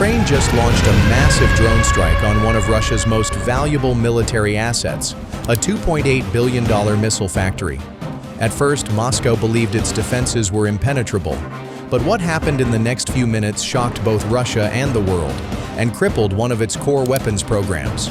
Ukraine just launched a massive drone strike on one of Russia's most valuable military assets, a $2.8 billion missile factory. At first, Moscow believed its defenses were impenetrable, but what happened in the next few minutes shocked both Russia and the world, and crippled one of its core weapons programs.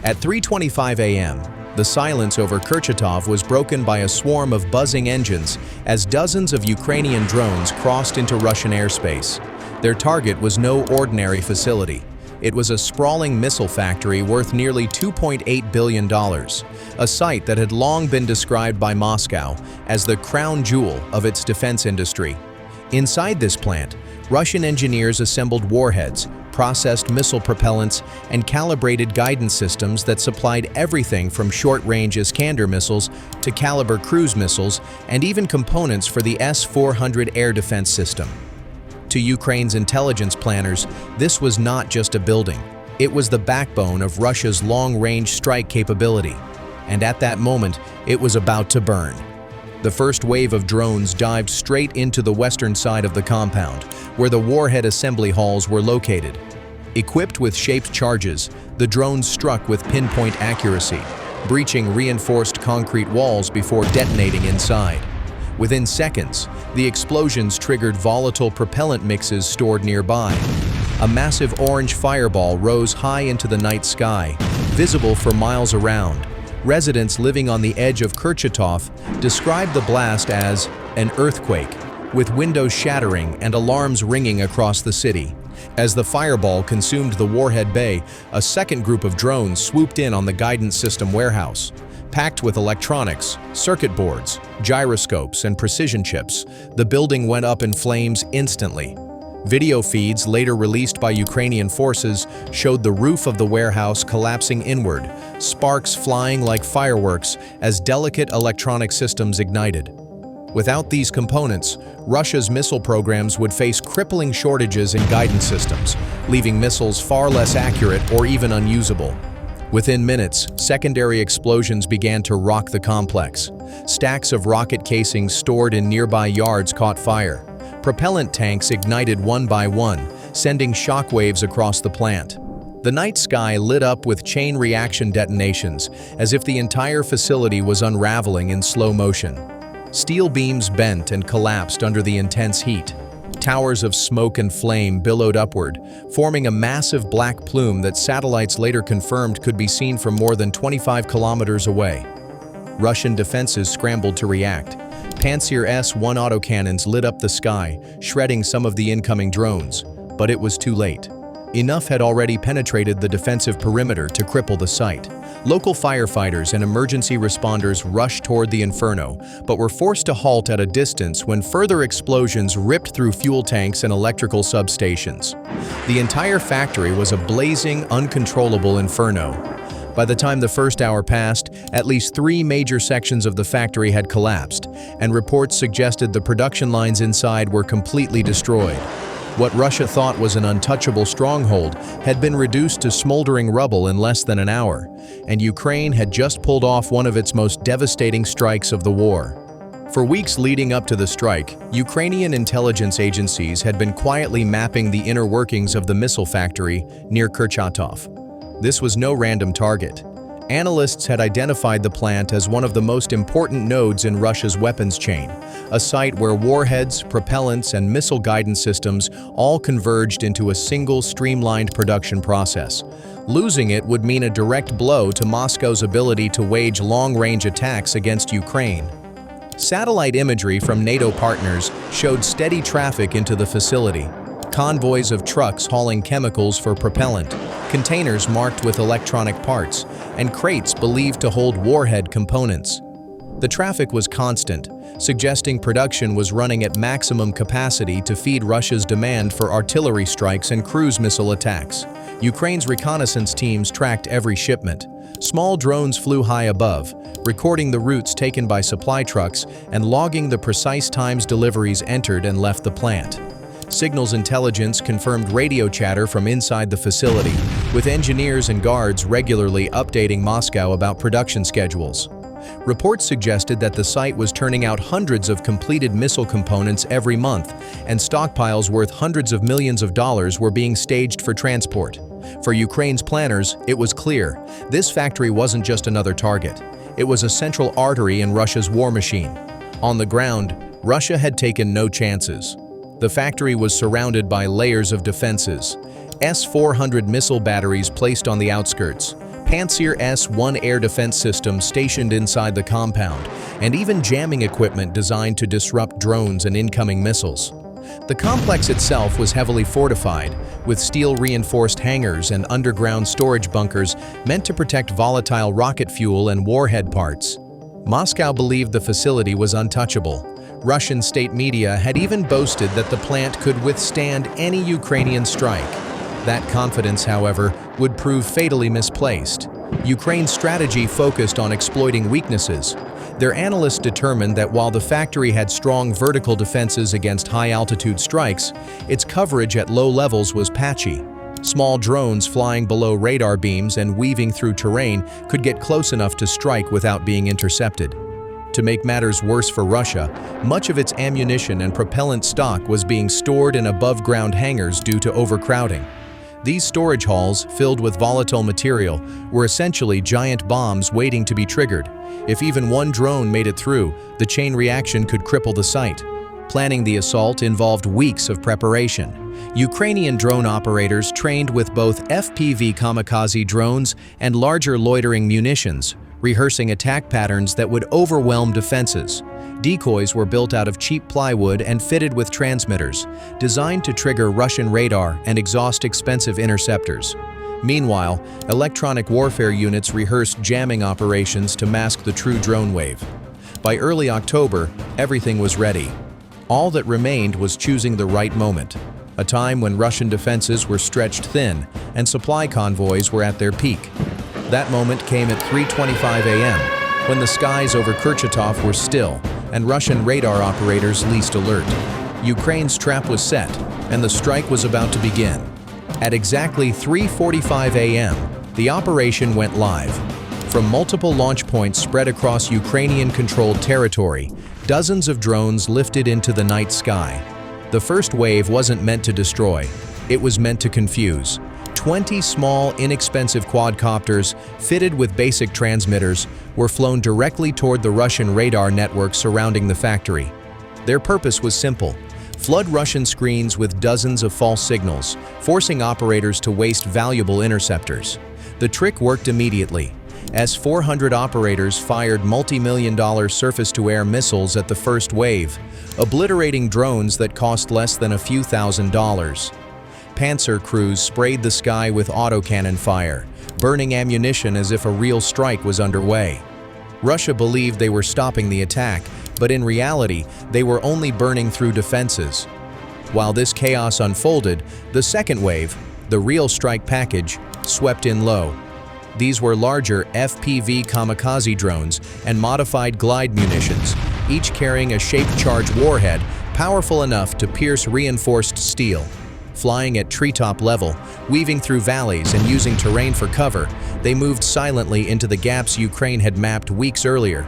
At 3:25 a.m., the silence over Kurchatov was broken by a swarm of buzzing engines as dozens of Ukrainian drones crossed into Russian airspace. Their target was no ordinary facility. It was a sprawling missile factory worth nearly $2.8 billion, a site that had long been described by Moscow as the crown jewel of its defense industry. Inside this plant, Russian engineers assembled warheads, processed missile propellants, and calibrated guidance systems that supplied everything from short-range Iskander missiles to caliber cruise missiles and even components for the S-400 air defense system. To Ukraine's intelligence planners, this was not just a building. It was the backbone of Russia's long-range strike capability. And at that moment, it was about to burn. The first wave of drones dived straight into the western side of the compound, where the warhead assembly halls were located. Equipped with shaped charges, the drones struck with pinpoint accuracy, breaching reinforced concrete walls before detonating inside. Within seconds, the explosions triggered volatile propellant mixes stored nearby. A massive orange fireball rose high into the night sky, visible for miles around. Residents living on the edge of Kurchatov described the blast as an earthquake, with windows shattering and alarms ringing across the city. As the fireball consumed the warhead bay, a second group of drones swooped in on the guidance system warehouse. Packed with electronics, circuit boards, gyroscopes, and precision chips, the building went up in flames instantly. Video feeds later released by Ukrainian forces showed the roof of the warehouse collapsing inward, sparks flying like fireworks as delicate electronic systems ignited. Without these components, Russia's missile programs would face crippling shortages in guidance systems, leaving missiles far less accurate or even unusable. Within minutes, secondary explosions began to rock the complex. Stacks of rocket casings stored in nearby yards caught fire. Propellant tanks ignited one by one, sending shockwaves across the plant. The night sky lit up with chain reaction detonations, as if the entire facility was unraveling in slow motion. Steel beams bent and collapsed under the intense heat. Towers of smoke and flame billowed upward, forming a massive black plume that satellites later confirmed could be seen from more than 25 kilometers away. Russian defenses scrambled to react. Pantsir S-1 autocannons lit up the sky, shredding some of the incoming drones, but it was too late. Enough had already penetrated the defensive perimeter to cripple the site. Local firefighters and emergency responders rushed toward the inferno, but were forced to halt at a distance when further explosions ripped through fuel tanks and electrical substations. The entire factory was a blazing, uncontrollable inferno. By the time the first hour passed, at least 3 major sections of the factory had collapsed, and reports suggested the production lines inside were completely destroyed. What Russia thought was an untouchable stronghold had been reduced to smoldering rubble in less than an hour, and Ukraine had just pulled off one of its most devastating strikes of the war. For weeks leading up to the strike, Ukrainian intelligence agencies had been quietly mapping the inner workings of the missile factory near Kurchatov. This was no random target. Analysts had identified the plant as one of the most important nodes in Russia's weapons chain, a site where warheads, propellants, and missile guidance systems all converged into a single streamlined production process. Losing it would mean a direct blow to Moscow's ability to wage long-range attacks against Ukraine. Satellite imagery from NATO partners showed steady traffic into the facility. Convoys of trucks hauling chemicals for propellant, containers marked with electronic parts, and crates believed to hold warhead components. The traffic was constant, suggesting production was running at maximum capacity to feed Russia's demand for artillery strikes and cruise missile attacks. Ukraine's reconnaissance teams tracked every shipment. Small drones flew high above, recording the routes taken by supply trucks and logging the precise times deliveries entered and left the plant. Signals intelligence confirmed radio chatter from inside the facility, with engineers and guards regularly updating Moscow about production schedules. Reports suggested that the site was turning out hundreds of completed missile components every month, and stockpiles worth hundreds of millions of dollars were being staged for transport. For Ukraine's planners, it was clear this factory wasn't just another target. It was a central artery in Russia's war machine. On the ground, Russia had taken no chances. The factory was surrounded by layers of defenses. S-400 missile batteries placed on the outskirts, Pantsir S-1 air defense system stationed inside the compound, and even jamming equipment designed to disrupt drones and incoming missiles. The complex itself was heavily fortified, with steel-reinforced hangars and underground storage bunkers meant to protect volatile rocket fuel and warhead parts. Moscow believed the facility was untouchable. Russian state media had even boasted that the plant could withstand any Ukrainian strike. That confidence, however, would prove fatally misplaced. Ukraine's strategy focused on exploiting weaknesses. Their analysts determined that while the factory had strong vertical defenses against high-altitude strikes, its coverage at low levels was patchy. Small drones flying below radar beams and weaving through terrain could get close enough to strike without being intercepted. To make matters worse for Russia, much of its ammunition and propellant stock was being stored in above-ground hangars due to overcrowding. These storage halls, filled with volatile material, were essentially giant bombs waiting to be triggered. If even one drone made it through, the chain reaction could cripple the site. Planning the assault involved weeks of preparation. Ukrainian drone operators trained with both FPV kamikaze drones and larger loitering munitions, rehearsing attack patterns that would overwhelm defenses. Decoys were built out of cheap plywood and fitted with transmitters, designed to trigger Russian radar and exhaust expensive interceptors. Meanwhile, electronic warfare units rehearsed jamming operations to mask the true drone wave. By early October, everything was ready. All that remained was choosing the right moment, a time when Russian defenses were stretched thin and supply convoys were at their peak. That moment came at 3:25 a.m., when the skies over Kurchatov were still and Russian radar operators least alert. Ukraine's trap was set, and the strike was about to begin. At exactly 3:45 a.m., the operation went live. From multiple launch points spread across Ukrainian-controlled territory, dozens of drones lifted into the night sky. The first wave wasn't meant to destroy, it was meant to confuse. 20 small, inexpensive quadcopters, fitted with basic transmitters, were flown directly toward the Russian radar network surrounding the factory. Their purpose was simple: flood Russian screens with dozens of false signals, forcing operators to waste valuable interceptors. The trick worked immediately. S-400 operators fired multi-million-dollar surface-to-air missiles at the first wave, obliterating drones that cost less than a few $1,000s. Panzer crews sprayed the sky with autocannon fire, burning ammunition as if a real strike was underway. Russia believed they were stopping the attack, but in reality, they were only burning through defenses. While this chaos unfolded, the second wave, the real strike package, swept in low. These were larger FPV kamikaze drones and modified glide munitions, each carrying a shape-charged warhead powerful enough to pierce reinforced steel. Flying at treetop level, weaving through valleys and using terrain for cover, they moved silently into the gaps Ukraine had mapped weeks earlier.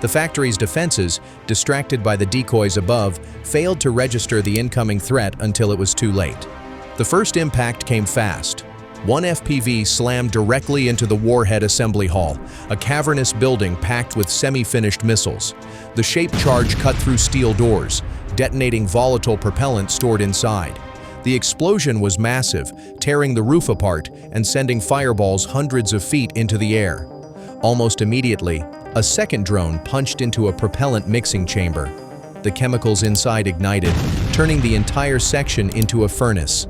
The factory's defenses, distracted by the decoys above, failed to register the incoming threat until it was too late. The first impact came fast. One FPV slammed directly into the warhead assembly hall, a cavernous building packed with semi-finished missiles. The shaped charge cut through steel doors, detonating volatile propellant stored inside. The explosion was massive, tearing the roof apart and sending fireballs hundreds of feet into the air. Almost immediately, a second drone punched into a propellant mixing chamber. The chemicals inside ignited, turning the entire section into a furnace.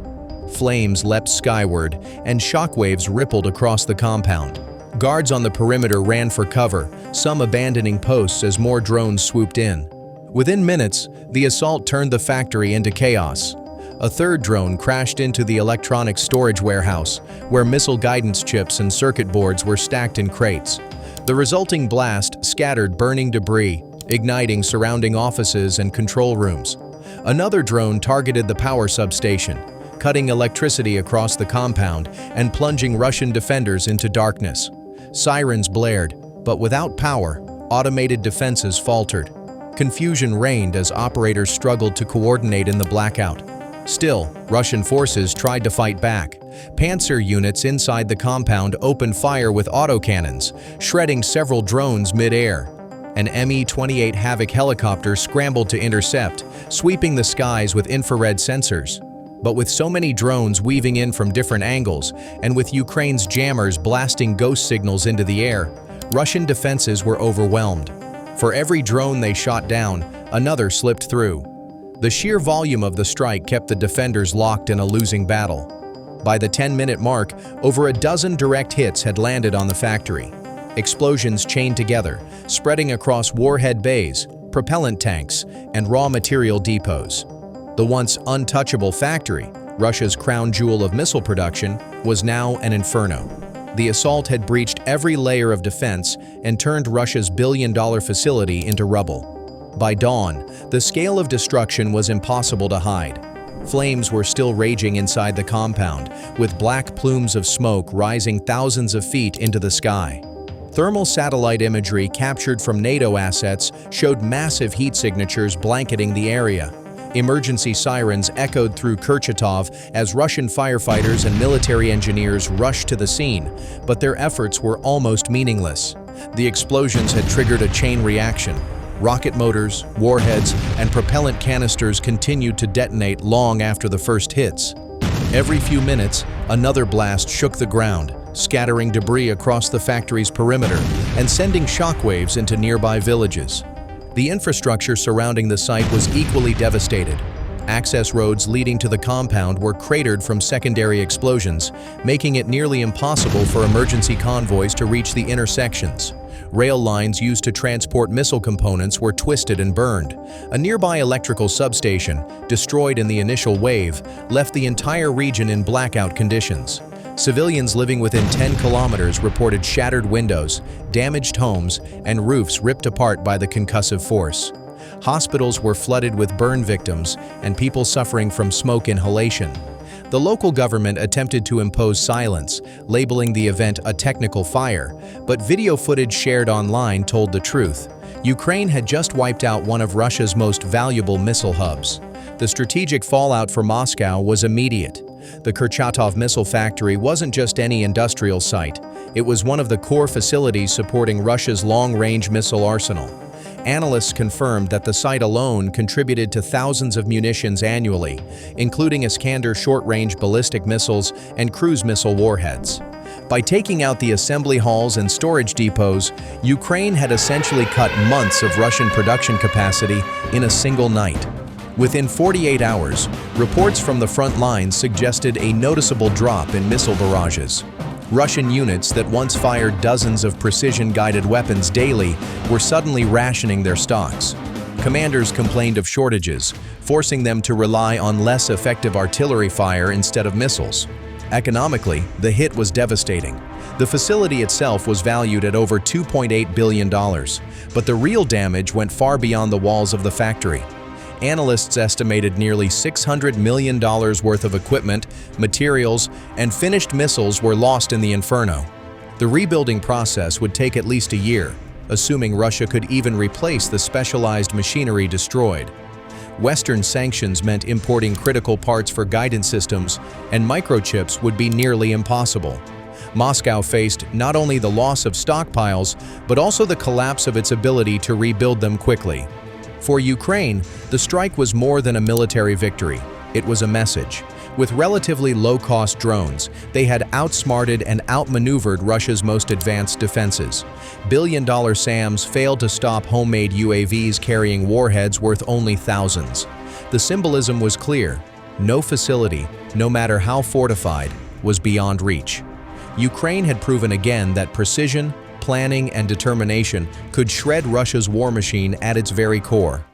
Flames leapt skyward, and shockwaves rippled across the compound. Guards on the perimeter ran for cover, some abandoning posts as more drones swooped in. Within minutes, the assault turned the factory into chaos. A third drone crashed into the electronic storage warehouse, where missile guidance chips and circuit boards were stacked in crates. The resulting blast scattered burning debris, igniting surrounding offices and control rooms. Another drone targeted the power substation, cutting electricity across the compound and plunging Russian defenders into darkness. Sirens blared, but without power, automated defenses faltered. Confusion reigned as operators struggled to coordinate in the blackout. Still, Russian forces tried to fight back. Panzer units inside the compound opened fire with autocannons, shredding several drones mid-air. An Mi-28 Havoc helicopter scrambled to intercept, sweeping the skies with infrared sensors. But with so many drones weaving in from different angles, and with Ukraine's jammers blasting ghost signals into the air, Russian defenses were overwhelmed. For every drone they shot down, another slipped through. The sheer volume of the strike kept the defenders locked in a losing battle. By the 10-minute mark, over a dozen direct hits had landed on the factory. Explosions chained together, spreading across warhead bays, propellant tanks, and raw material depots. The once untouchable factory, Russia's crown jewel of missile production, was now an inferno. The assault had breached every layer of defense and turned Russia's billion-dollar facility into rubble. By dawn, the scale of destruction was impossible to hide. Flames were still raging inside the compound, with black plumes of smoke rising thousands of feet into the sky. Thermal satellite imagery captured from NATO assets showed massive heat signatures blanketing the area. Emergency sirens echoed through Kurchatov as Russian firefighters and military engineers rushed to the scene, but their efforts were almost meaningless. The explosions had triggered a chain reaction. Rocket motors, warheads, and propellant canisters continued to detonate long after the first hits. Every few minutes, another blast shook the ground, scattering debris across the factory's perimeter and sending shockwaves into nearby villages. The infrastructure surrounding the site was equally devastated. Access roads leading to the compound were cratered from secondary explosions, making it nearly impossible for emergency convoys to reach the intersections. Rail lines used to transport missile components were twisted and burned. A nearby electrical substation, destroyed in the initial wave, left the entire region in blackout conditions. Civilians living within 10 kilometers reported shattered windows, damaged homes, and roofs ripped apart by the concussive force. Hospitals were flooded with burn victims and people suffering from smoke inhalation. The local government attempted to impose silence, labeling the event a technical fire, but video footage shared online told the truth. Ukraine had just wiped out one of Russia's most valuable missile hubs. The strategic fallout for Moscow was immediate. The Kurchatov missile factory wasn't just any industrial site. It was one of the core facilities supporting Russia's long-range missile arsenal. Analysts confirmed that the site alone contributed to thousands of munitions annually, including Iskander short-range ballistic missiles and cruise missile warheads. By taking out the assembly halls and storage depots, Ukraine had essentially cut months of Russian production capacity in a single night. Within 48 hours, reports from the front lines suggested a noticeable drop in missile barrages. Russian units that once fired dozens of precision-guided weapons daily were suddenly rationing their stocks. Commanders complained of shortages, forcing them to rely on less effective artillery fire instead of missiles. Economically, the hit was devastating. The facility itself was valued at over $2.8 billion, but the real damage went far beyond the walls of the factory. Analysts estimated nearly $600 million worth of equipment, materials, and finished missiles were lost in the inferno. The rebuilding process would take at least a year, assuming Russia could even replace the specialized machinery destroyed. Western sanctions meant importing critical parts for guidance systems, and microchips would be nearly impossible. Moscow faced not only the loss of stockpiles, but also the collapse of its ability to rebuild them quickly. For Ukraine, the strike was more than a military victory. It was a message. With relatively low-cost drones, they had outsmarted and outmaneuvered Russia's most advanced defenses. Billion-dollar SAMs failed to stop homemade UAVs carrying warheads worth only thousands. The symbolism was clear. No facility, no matter how fortified, was beyond reach. Ukraine had proven again that precision, planning, and determination could shred Russia's war machine at its very core.